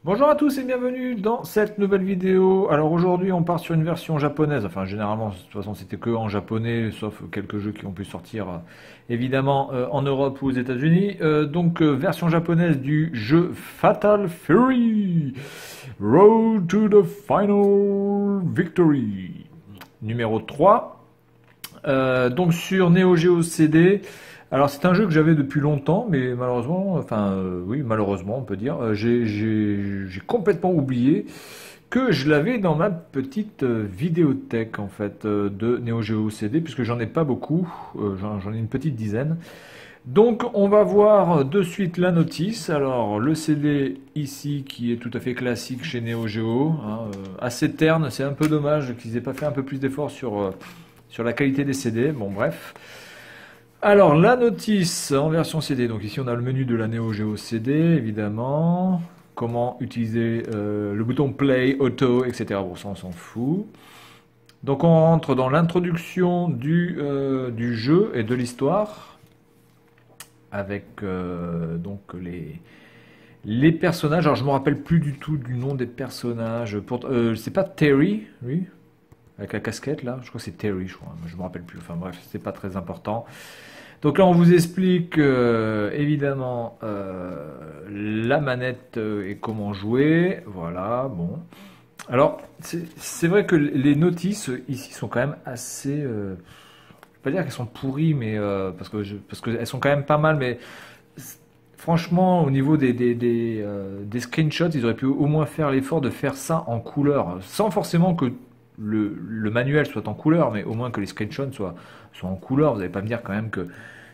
Bonjour à tous et bienvenue dans cette nouvelle vidéo. Alors aujourd'hui on part sur une version japonaise, enfin généralement de toute façon c'était que en japonais, sauf quelques jeux qui ont pu sortir évidemment en Europe ou aux États-Unis. Version japonaise du jeu Fatal Fury, Road to the Final Victory, numéro 3. Donc sur Neo Geo CD. Alors c'est un jeu que j'avais depuis longtemps, mais malheureusement, oui, malheureusement on peut dire, j'ai complètement oublié que je l'avais dans ma petite vidéothèque en fait de Neo Geo CD, puisque j'en ai pas beaucoup, j'en ai une petite dizaine. Donc on va voir de suite la notice. Alors le CD ici qui est tout à fait classique chez Neo Geo, hein, assez terne, c'est un peu dommage qu'ils aient pas fait un peu plus d'efforts sur la qualité des CD, bon bref. Alors, la notice en version CD. Donc ici, on a le menu de la Neo Geo CD, évidemment. Comment utiliser le bouton Play, Auto, etc. Bon, ça, on s'en fout. Donc, on rentre dans l'introduction du jeu et de l'histoire. Avec les personnages. Alors, je me rappelle plus du tout du nom des personnages. C'est pas Terry, lui? Avec la casquette, là? Je crois que c'est Terry, je crois. Je me rappelle plus. Enfin, bref, c'est pas très important. Donc là, on vous explique évidemment la manette et comment jouer. Voilà, bon. Alors, c'est vrai que les notices ici sont quand même assez. Je ne vais pas dire qu'elles sont pourries, mais parce qu'elles sont quand même pas mal. Mais franchement, au niveau des screenshots, ils auraient pu au moins faire l'effort de faire ça en couleur, sans forcément que le manuel soit en couleur, mais au moins que les screenshots soient en couleur. Vous n'allez pas me dire quand même que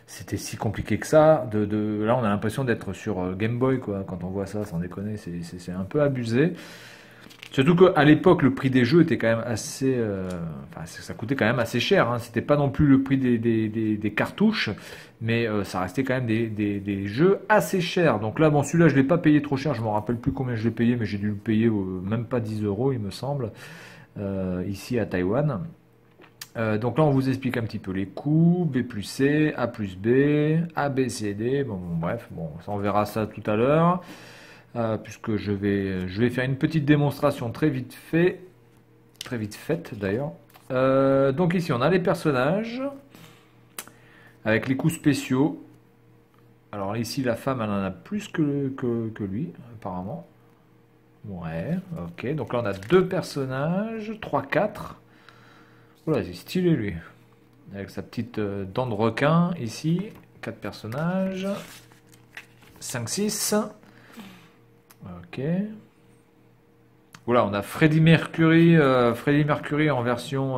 c'était si compliqué que ça. Là, on a l'impression d'être sur Game Boy, quoi. Quand on voit ça, sans déconner, c'est un peu abusé. Surtout qu'à l'époque, le prix des jeux était quand même assez. Enfin, ça coûtait quand même assez cher. Hein. C'était pas non plus le prix des cartouches, mais ça restait quand même des jeux assez chers. Donc là, bon, celui-là, je l'ai pas payé trop cher. Je me rappelle plus combien je l'ai payé, mais j'ai dû le payer même pas 10 euros, il me semble. Ici à Taïwan. Donc là, on vous explique un petit peu les coups, B plus C, A plus B, A, B, C, D. Bon, bref, bon, ça, on verra ça tout à l'heure, puisque je vais faire une petite démonstration très vite faite d'ailleurs. Donc ici, on a les personnages, avec les coups spéciaux. Alors ici, la femme, elle en a plus que lui, apparemment. Ouais, ok. Donc là, on a deux personnages, 3, 4. Voilà, c'est stylé, lui. Avec sa petite dent de requin, ici. 4 personnages. 5, 6. Ok. Voilà, on a Freddie Mercury en version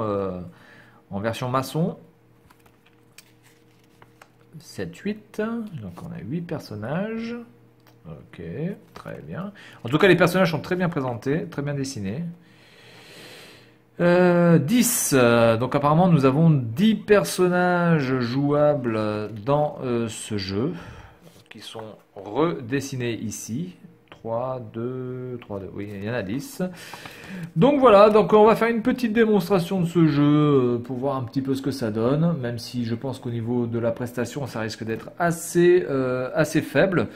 maçon. 7, 8. Donc on a 8 personnages. Ok, très bien. En tout cas, les personnages sont très bien présentés, très bien dessinés. 10. Donc apparemment, nous avons 10 personnages jouables dans ce jeu, qui sont redessinés ici. 3, 2, oui, il y en a 10. Donc voilà, donc on va faire une petite démonstration de ce jeu pour voir un petit peu ce que ça donne, même si je pense qu'au niveau de la prestation, ça risque d'être assez faible.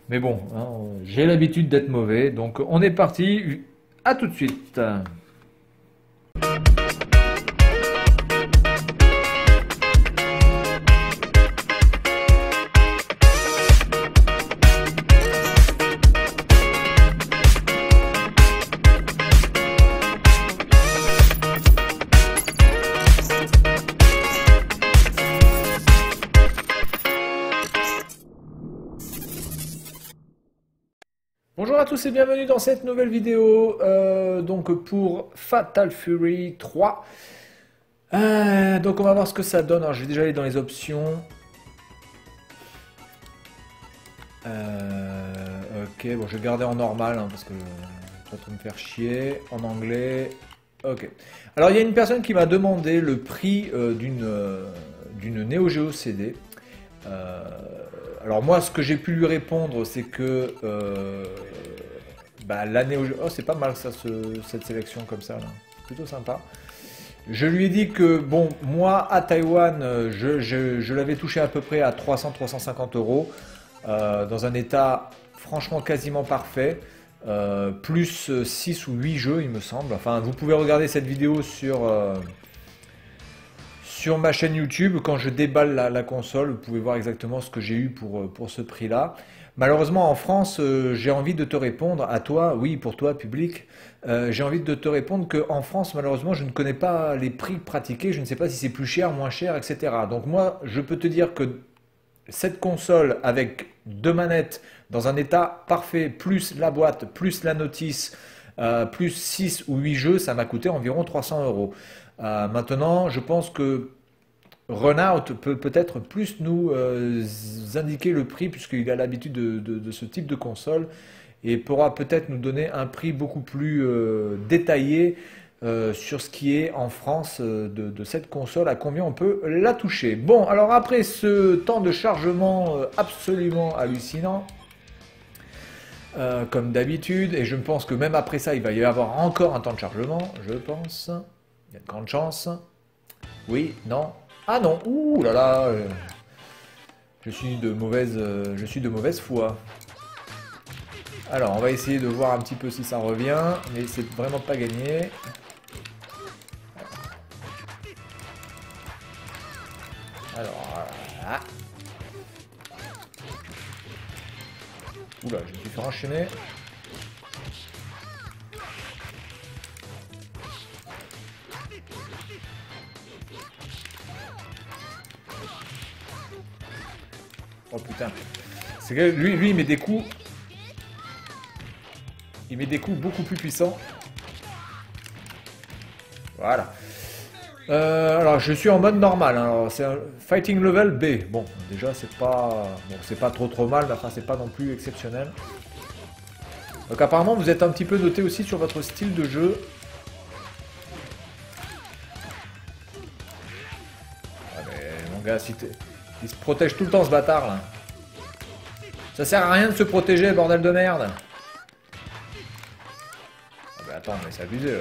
Mais bon, hein, j'ai l'habitude d'être mauvais, donc on est parti, à tout de suite. Bonjour à tous et bienvenue dans cette nouvelle vidéo donc pour Fatal Fury 3. Donc on va voir ce que ça donne. Alors je vais déjà aller dans les options. Ok, bon je vais garder en normal hein, parce que je vais pas trop me faire chier. En anglais. Ok. Alors il y a une personne qui m'a demandé le prix d'une Neo Geo CD. Alors moi, ce que j'ai pu lui répondre, c'est que la Neo Geo... Oh, c'est pas mal ça, cette sélection comme ça, là. Plutôt sympa. Je lui ai dit que, bon, moi, à Taïwan, je l'avais touché à peu près à 300-350 euros, dans un état franchement quasiment parfait. plus 6 ou 8 jeux, il me semble. Enfin, vous pouvez regarder cette vidéo sur ma chaîne YouTube. Quand je déballe la console, vous pouvez voir exactement ce que j'ai eu pour ce prix-là. Malheureusement, en France, j'ai envie de te répondre à toi, oui, pour toi, public. J'ai envie de te répondre qu'en France, malheureusement, je ne connais pas les prix pratiqués. Je ne sais pas si c'est plus cher, moins cher, etc. Donc moi, je peux te dire que cette console avec deux manettes dans un état parfait, plus la boîte, plus la notice, plus 6 ou 8 jeux, ça m'a coûté environ 300 euros. Maintenant, je pense que Runout peut peut-être plus nous indiquer le prix puisqu'il a l'habitude de ce type de console et pourra peut-être nous donner un prix beaucoup plus détaillé sur ce qui est en France de cette console, à combien on peut la toucher. Bon, alors après ce temps de chargement absolument hallucinant, comme d'habitude, et je pense que même après ça, il va y avoir encore un temps de chargement, je pense. Il y a de grandes chances. Oui, non. Ah non, ouh là là, je suis de mauvaise foi. Alors, on va essayer de voir un petit peu si ça revient, mais c'est vraiment pas gagné. Alors, voilà. Oula, je me suis fait enchaîner. Oh putain. C'est que lui, il met des coups. Il met des coups beaucoup plus puissants. Voilà. Alors je suis en mode normal, hein. Alors c'est un fighting level B. Bon, déjà c'est pas trop mal, mais enfin c'est pas non plus exceptionnel. Donc apparemment vous êtes un petit peu noté aussi sur votre style de jeu. Ah mais mon gars, il se protège tout le temps ce bâtard là. Ça sert à rien de se protéger, bordel de merde. Ah bah attends, mais c'est abusé là.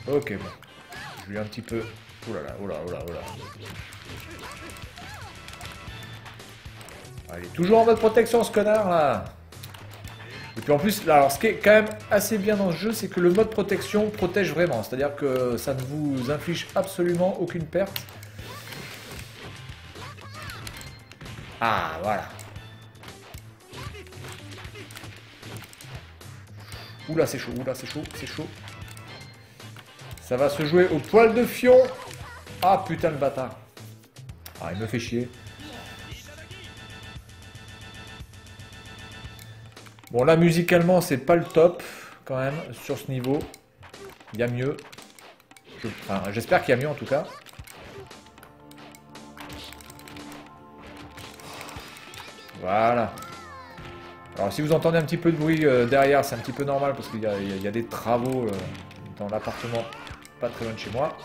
Ok, bon. Je lui ai un petit peu... Oh là là, oh là, oh là, oh là. Ah, il est toujours en mode protection ce connard là. Et puis en plus, là, alors ce qui est quand même assez bien dans ce jeu, c'est que le mode protection protège vraiment. C'est-à-dire que ça ne vous inflige absolument aucune perte. Ah, voilà. Oula, c'est chaud, oula, c'est chaud, c'est chaud. Ça va se jouer au poil de fion. Ah, putain, le bâtard. Ah, il me fait chier. Bon, là, musicalement, c'est pas le top, quand même, sur ce niveau. Il y a mieux. Enfin, j'espère qu'il y a mieux, en tout cas. Voilà. Alors, si vous entendez un petit peu de bruit derrière, c'est un petit peu normal, parce qu'il y a des travaux dans l'appartement, pas très loin de chez moi.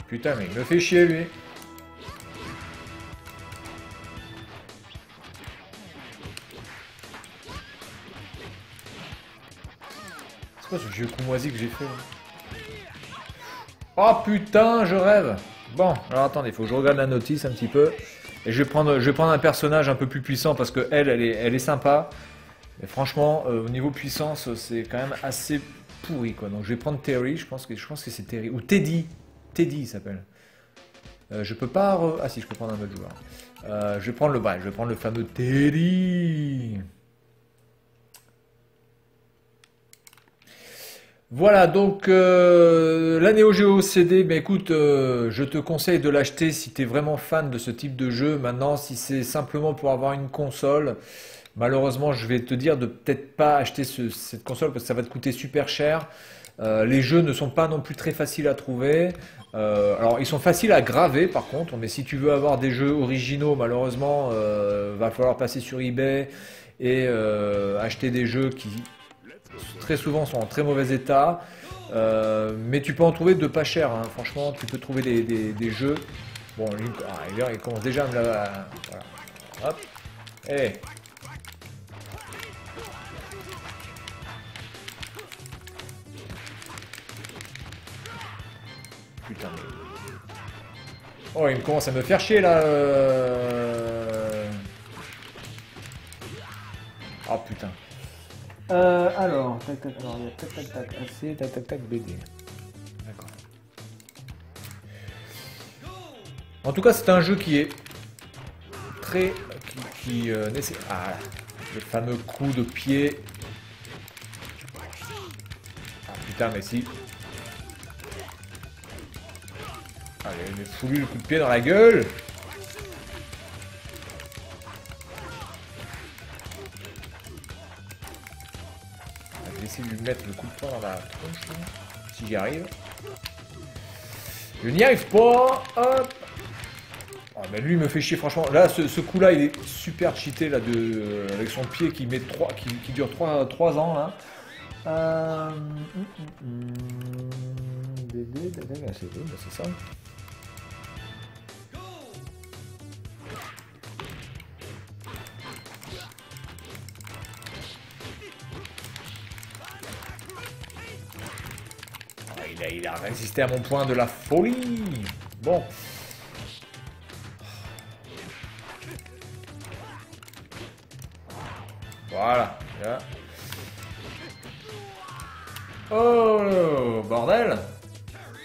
Putain, mais il me fait chier, lui. C'est quoi ce vieux coup moisi que j'ai fait, là? Oh putain, je rêve. Bon, alors attendez, il faut que je regarde la notice un petit peu. Et je vais prendre un personnage un peu plus puissant parce que elle est sympa. Mais franchement, au niveau puissance, c'est quand même assez pourri, quoi. Donc je vais prendre Terry, je pense que c'est Terry. Ou Teddy. Teddy, il s'appelle. Je peux pas... Ah si, je peux prendre un autre joueur. Je vais prendre le fameux Teddy. Voilà, donc la Neo Geo CD, mais écoute, je te conseille de l'acheter si tu es vraiment fan de ce type de jeu. Maintenant, si c'est simplement pour avoir une console, malheureusement, je vais te dire de peut-être pas acheter cette console parce que ça va te coûter super cher. Les jeux ne sont pas non plus très faciles à trouver. Alors, ils sont faciles à graver par contre, mais si tu veux avoir des jeux originaux, malheureusement, va falloir passer sur eBay et acheter des jeux qui très souvent sont en très mauvais état, mais tu peux en trouver de pas cher, hein. Franchement, tu peux trouver des jeux. Bon, lui, il commence déjà à me la... Voilà. Hop. Eh. Putain. Oh, il commence à me faire chier là. Oh putain. Alors, tac tac, alors il y a tac tac tac, AC, tac tac tac, BD. D'accord. En tout cas, c'est un jeu qui est très. qui nécessite. Ah, le fameux coup de pied. Ah putain, mais si. Allez, il m'a foulu le coup de pied dans la gueule. Je vais essayer de lui mettre le coup de poing dans la tronche, là, si j'y arrive. Je n'y arrive pas. Hop. Oh, mais lui il me fait chier franchement. Là, ce coup-là, il est super cheaté là, avec son pied qui met qui dure 3 ans là. C'est ça. Il a résisté à mon point de la folie. Bon. Voilà. Là. Oh, bordel.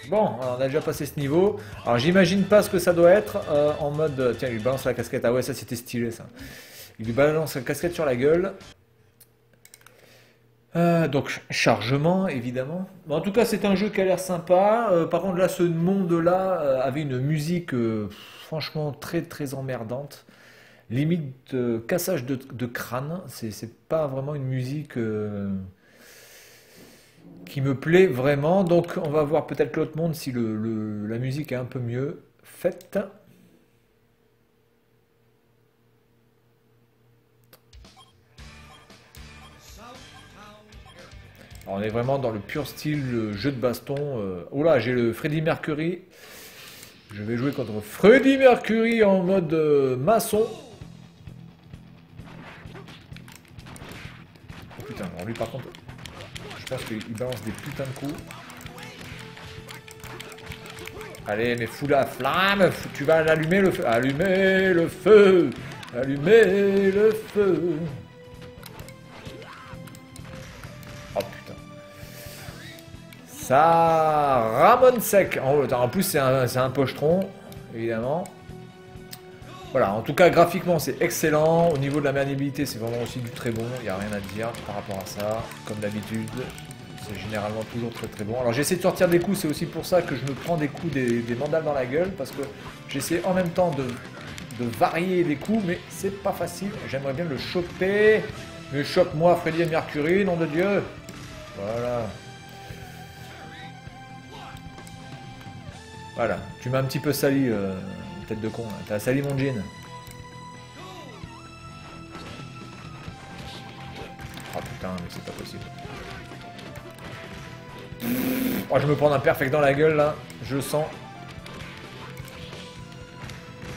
Bon, on a déjà passé ce niveau. Alors, j'imagine pas ce que ça doit être en mode... Tiens, il lui balance la casquette. Ah ouais, ça, c'était stylé, ça. Il lui balance la casquette sur la gueule. Donc chargement évidemment. Mais en tout cas c'est un jeu qui a l'air sympa. Par contre là ce monde-là avait une musique franchement très très emmerdante. Limite cassage de crâne. C'est pas vraiment une musique qui me plaît vraiment. Donc on va voir peut-être l'autre monde si la musique est un peu mieux faite. Alors, on est vraiment dans le pur style jeu de baston. Oh là, j'ai le Freddie Mercury. Je vais jouer contre Freddie Mercury en mode maçon. Oh putain, alors lui par contre, je pense qu'il balance des putains de coups. Allez, mais fous la flamme, tu vas l'allumer le feu. Allumer le feu. Allumer le feu. Ça ramone sec. En plus, c'est un pochetron, évidemment. Voilà, en tout cas, graphiquement, c'est excellent. Au niveau de la maniabilité, c'est vraiment aussi du très bon. Il n'y a rien à dire par rapport à ça. Comme d'habitude, c'est généralement toujours très très bon. Alors, j'essaie de sortir des coups. C'est aussi pour ça que je me prends des coups, des mandales dans la gueule. Parce que j'essaie en même temps de varier les coups. Mais c'est pas facile. J'aimerais bien le choper. Mais chope-moi, Freddie Mercury, nom de Dieu. Voilà. Voilà, tu m'as un petit peu sali, tête de con. T'as sali mon jean. Oh putain, mais c'est pas possible. Oh, je me prends un perfect dans la gueule là, je le sens.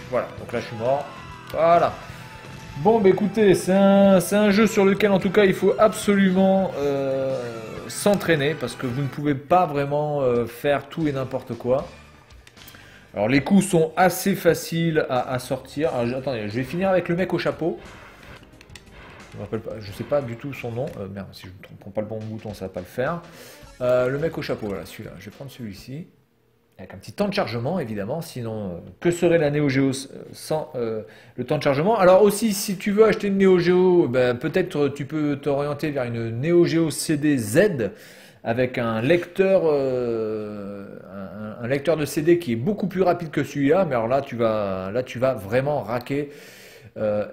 Voilà, donc là je suis mort. Voilà. Bon, bah écoutez, c'est un jeu sur lequel en tout cas il faut absolument s'entraîner parce que vous ne pouvez pas vraiment faire tout et n'importe quoi. Alors les coups sont assez faciles à sortir. Alors, attendez, je vais finir avec le mec au chapeau. Je sais pas du tout son nom. Merde, si je ne prends pas le bon bouton, ça va pas le faire. Le mec au chapeau, voilà, celui-là. Je vais prendre celui-ci. Avec un petit temps de chargement, évidemment. Sinon, que serait la Neo Geo sans le temps de chargement? Alors aussi, si tu veux acheter une Neo Geo, ben, peut-être tu peux t'orienter vers une Neo Geo CD Z avec un lecteur, un lecteur de CD qui est beaucoup plus rapide que celui-là. Mais alors là, tu vas vraiment raquer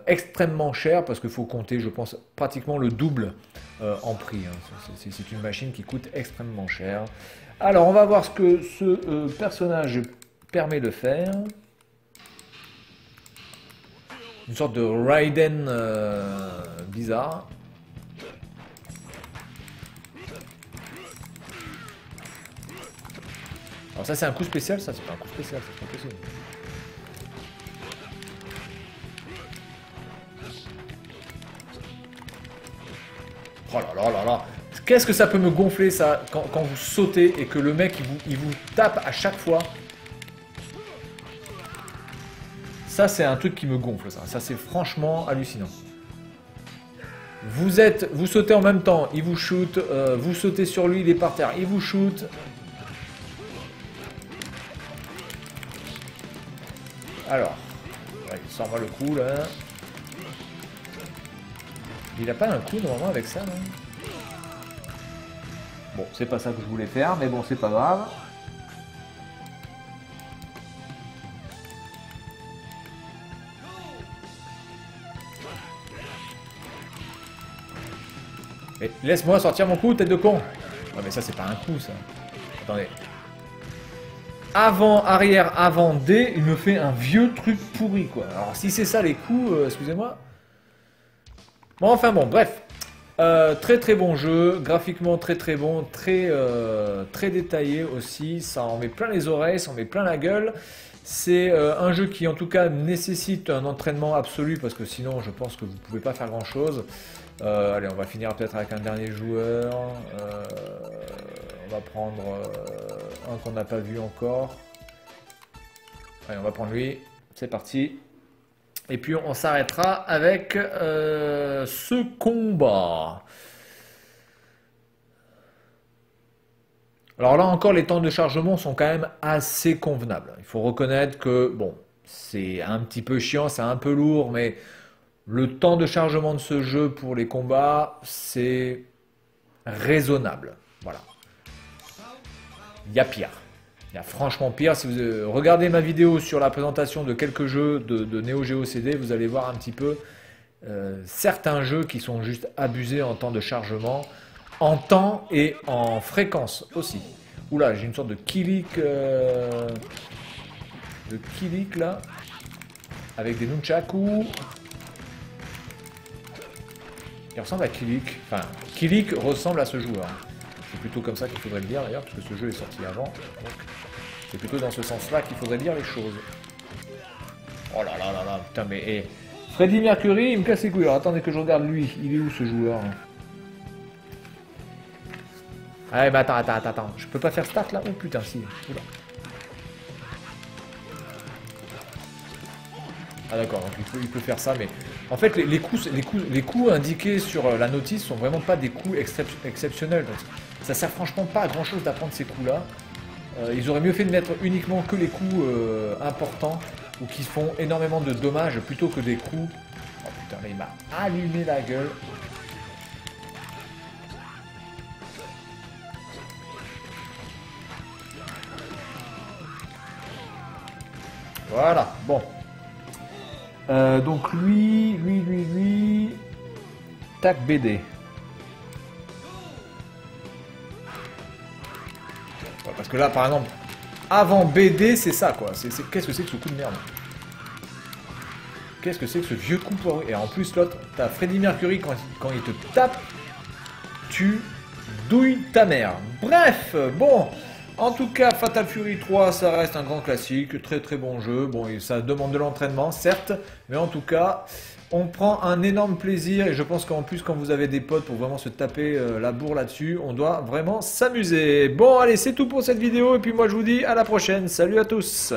extrêmement cher parce qu'il faut compter, je pense, pratiquement le double en prix. Hein. C'est une machine qui coûte extrêmement cher. Alors, on va voir ce que ce personnage permet de faire. Une sorte de Raiden bizarre. Alors ça c'est un coup spécial, ça c'est pas un coup spécial, c'est pas possible. Oh là là là là. Qu'est-ce que ça peut me gonfler ça quand vous sautez et que le mec il vous tape à chaque fois. Ça c'est un truc qui me gonfle ça. Ça c'est franchement hallucinant. Vous sautez en même temps, il vous shoot, vous sautez sur lui, il est par terre, il vous shoot. Alors, ouais, sors-moi le coup là. Il a pas un coup normalement avec ça, non? Bon, c'est pas ça que je voulais faire, mais bon, c'est pas grave. Mais laisse-moi sortir mon coup, tête de con. Ouais, mais ça, c'est pas un coup, ça. Attendez. Avant, arrière, avant, D, il me fait un vieux truc pourri, quoi. Alors, si c'est ça les coups, excusez-moi. Bon, enfin bon, bref. Très très bon jeu, graphiquement très très bon, très détaillé aussi, ça en met plein les oreilles, ça en met plein la gueule. C'est un jeu qui en tout cas nécessite un entraînement absolu parce que sinon je pense que vous ne pouvez pas faire grand chose. Allez, on va finir peut-être avec un dernier joueur. On va prendre un qu'on n'a pas vu encore. Allez, on va prendre lui, c'est parti. Et puis on s'arrêtera avec ce combat. Alors là encore, les temps de chargement sont quand même assez convenables. Il faut reconnaître que, bon, c'est un petit peu chiant, c'est un peu lourd, mais le temps de chargement de ce jeu pour les combats, c'est raisonnable. Voilà. Il y a pire. Il y a franchement pire. Si vous regardez ma vidéo sur la présentation de quelques jeux de Neo Geo CD, vous allez voir un petit peu certains jeux qui sont juste abusés en temps de chargement, en temps et en fréquence aussi. Oula, j'ai une sorte de Kilik là, avec des nunchakus. Il ressemble à Kilik. Enfin, Kilik ressemble à ce joueur. C'est plutôt comme ça qu'il faudrait le dire d'ailleurs, parce que ce jeu est sorti avant. Donc, c'est plutôt dans ce sens-là qu'il faudrait dire les choses. Oh là là là là, putain, mais... Hey. Freddie Mercury, il me casse les couilles. Alors attendez que je regarde lui. Il est où ce joueur? Ah ouais, mais attends. Je peux pas faire start là? Oh putain, si. Oula. Ah d'accord, donc il peut faire ça, mais... En fait, les coups indiqués sur la notice sont vraiment pas des coups exceptionnels. Donc ça sert franchement pas à grand chose d'apprendre ces coups-là. Ils auraient mieux fait de mettre uniquement que les coups importants ou qui font énormément de dommages plutôt que des coups. Oh putain, là il m'a allumé la gueule. Voilà, bon. Donc lui. Tac BD. Parce que là, par exemple, avant BD, c'est ça, quoi. Qu'est-ce que c'est que ce coup de merde? Qu'est-ce que c'est que ce vieux coup poiru? Et en plus, l'autre, t'as Freddie Mercury, quand il te tape, tu douilles ta mère. Bref, bon, en tout cas, Fatal Fury 3, ça reste un grand classique, très très bon jeu. Bon, ça demande de l'entraînement, certes, mais en tout cas... On prend un énorme plaisir et je pense qu'en plus quand vous avez des potes pour vraiment se taper la bourre là-dessus, on doit vraiment s'amuser. Bon allez, c'est tout pour cette vidéo et puis moi je vous dis à la prochaine. Salut à tous!